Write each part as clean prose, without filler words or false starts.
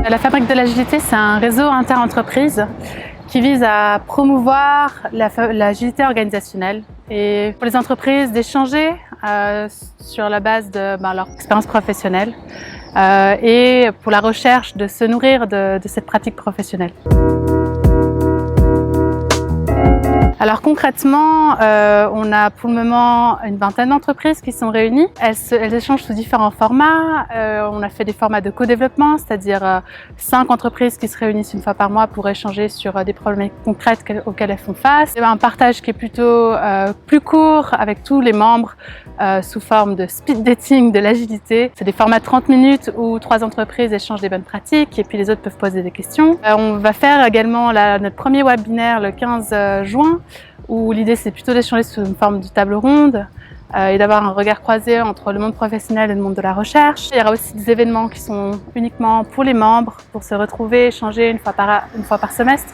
La Fabrique de l'Agilité, c'est un réseau inter-entreprises qui vise à promouvoir l'agilité organisationnelle et pour les entreprises d'échanger sur la base de leur expérience professionnelle et pour la recherche de se nourrir de cette pratique professionnelle. Alors concrètement, on a pour le moment une vingtaine d'entreprises qui sont réunies. Elles échangent sous différents formats. On a fait des formats de co-développement, c'est-à-dire 5 entreprises qui se réunissent une fois par mois pour échanger sur des problèmes concrets auxquels elles font face. Il y a un partage qui est plutôt plus court avec tous les membres sous forme de speed dating de l'agilité. C'est des formats de 30 minutes où 3 entreprises échangent des bonnes pratiques et puis les autres peuvent poser des questions. On va faire également notre premier webinaire le 15 juin où l'idée c'est plutôt d'échanger sous une forme de table ronde et d'avoir un regard croisé entre le monde professionnel et le monde de la recherche. Il y aura aussi des événements qui sont uniquement pour les membres, pour se retrouver, échanger une fois par semestre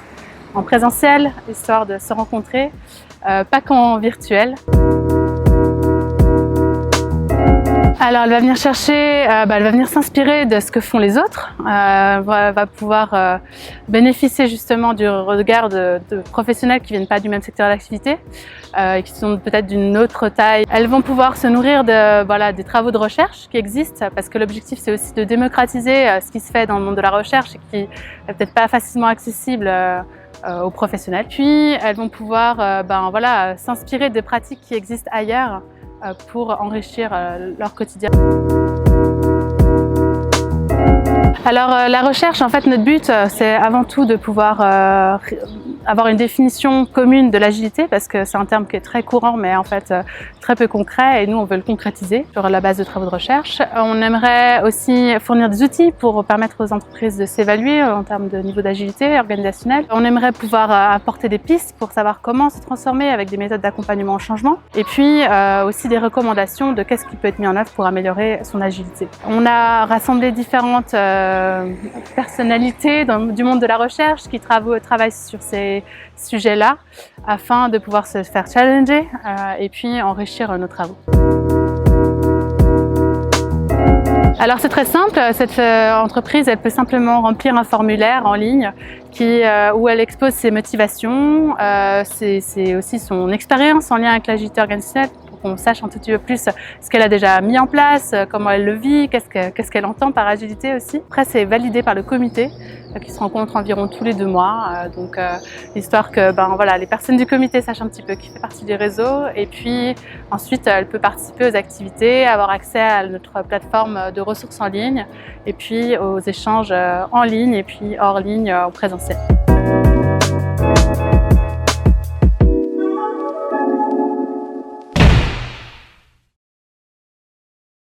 en présentiel, histoire de se rencontrer, pas qu'en virtuel. Alors elle va venir chercher, elle va venir s'inspirer de ce que font les autres, va pouvoir bénéficier justement du regard de professionnels qui viennent pas du même secteur d'activité, qui sont peut-être d'une autre taille. Elles vont pouvoir se nourrir des travaux de recherche qui existent, parce que l'objectif c'est aussi de démocratiser ce qui se fait dans le monde de la recherche et qui n'est peut-être pas facilement accessible aux professionnels. Puis elles vont pouvoir s'inspirer de pratiques qui existent ailleurs pour enrichir leur quotidien. Alors la recherche, en fait, notre but, c'est avant tout de pouvoir avoir une définition commune de l'agilité, parce que c'est un terme qui est très courant, mais en fait très peu concret, et nous on veut le concrétiser sur la base de travaux de recherche. On aimerait aussi fournir des outils pour permettre aux entreprises de s'évaluer en termes de niveau d'agilité organisationnelle. On aimerait pouvoir apporter des pistes pour savoir comment se transformer avec des méthodes d'accompagnement au changement, et puis aussi des recommandations de qu'est-ce qui peut être mis en œuvre pour améliorer son agilité. On a rassemblé différentes personnalités du monde de la recherche qui travaillent sur ces sujets-là afin de pouvoir se faire challenger et puis enrichir nos travaux. Alors c'est très simple, cette entreprise elle peut simplement remplir un formulaire en ligne où elle expose ses motivations, c'est aussi son expérience en lien avec l'agilité organisationnelle, pour qu'on sache un tout petit peu plus ce qu'elle a déjà mis en place, comment elle le vit, qu'est-ce qu'elle entend par agilité aussi. Après c'est validé par le comité qui se rencontre environ tous les 2 mois, histoire que les personnes du comité sachent un petit peu qui fait partie du réseau, et puis ensuite elle peut participer aux activités, avoir accès à notre plateforme de ressources en ligne et puis aux échanges en ligne et puis hors ligne en présentiel.